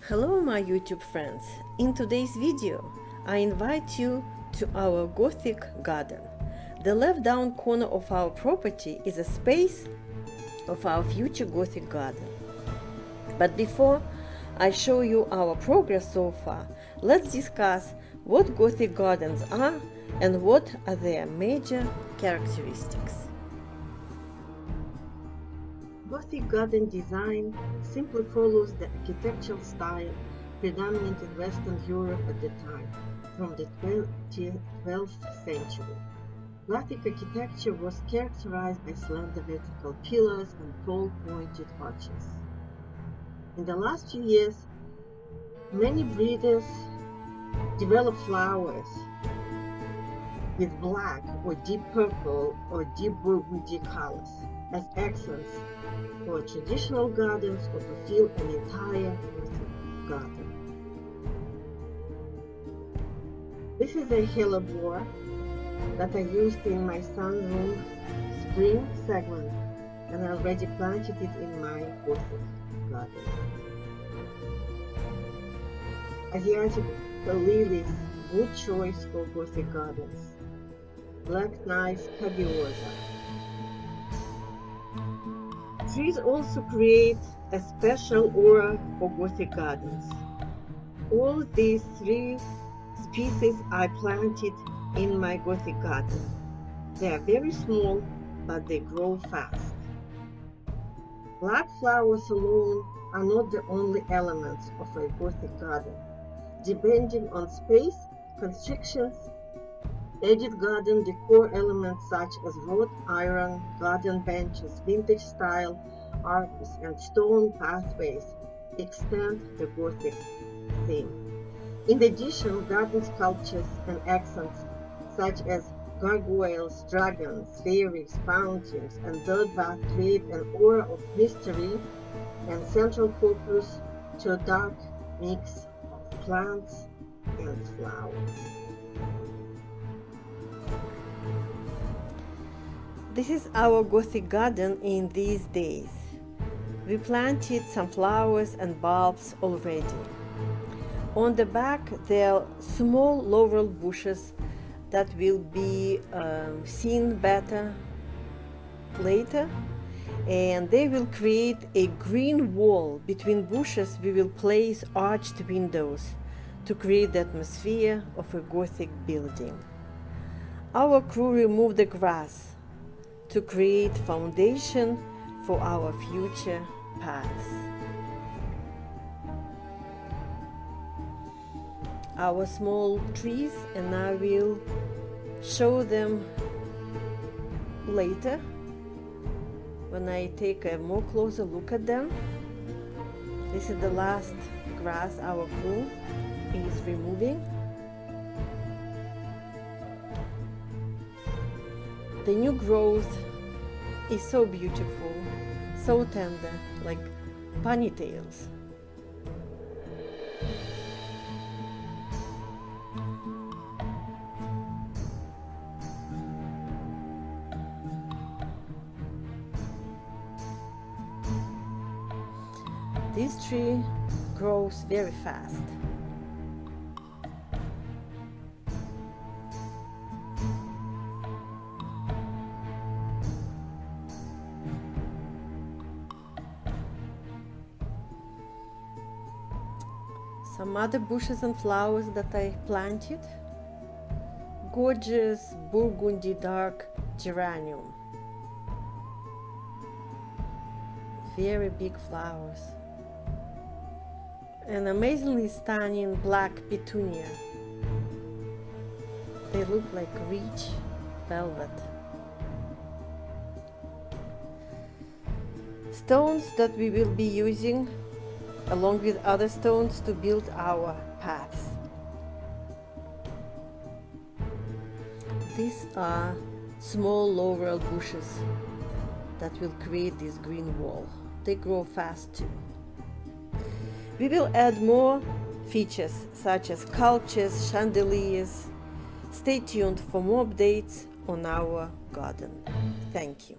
Hello my YouTube friends! In today's video I invite you to our Gothic garden. The left down corner of our property is a space of our future Gothic garden. But before I show you our progress so far, let's discuss what Gothic gardens are and what are their major characteristics. Gothic garden design simply follows the architectural style predominant in Western Europe at the time, from the 12th century. Gothic architecture was characterized by slender vertical pillars and tall pointed arches. In the last few years, many breeders developed flowers with black or deep purple or deep burgundy colors as accents for traditional gardens or to fill an entire Gothic garden. This is a hellebore that I used in my sunroom spring segment, and I already planted it in my Gothic garden. Asiatic lilies, good choice for Gothic gardens. Black Knife Cabiosa. Trees also create a special aura for Gothic gardens. All these three species I planted in my Gothic garden. They are very small, but they grow fast. Black flowers alone are not the only elements of a Gothic garden. Depending on space, constrictions, added garden decor elements such as wrought iron, garden benches, vintage-style arches, and stone pathways extend the Gothic theme. In addition, garden sculptures and accents such as gargoyles, dragons, fairies, fountains, and bird bath create an aura of mystery and central focus to a dark mix of plants and flowers. This is our Gothic garden in these days. We planted some flowers and bulbs already. On the back there are small laurel bushes that will be seen better later, and they will create a green wall. Between bushes we will place arched windows to create the atmosphere of a Gothic building. Our crew removed the grass to create foundation for our future paths. Our small trees, and I will show them later when I take a more closer look at them. This is the last grass our crew is removing. The new growth is so beautiful, so tender, like ponytails. This tree grows very fast. Some other bushes and flowers that I planted. Gorgeous burgundy dark geranium. Very big flowers. An amazingly stunning black petunia. They look like rich velvet. Stones that we will be using along with other stones to build our paths. These are small laurel bushes that will create this green wall. They grow fast too. We will add more features such as sculptures, chandeliers. Stay tuned for more updates on our garden. Thank you.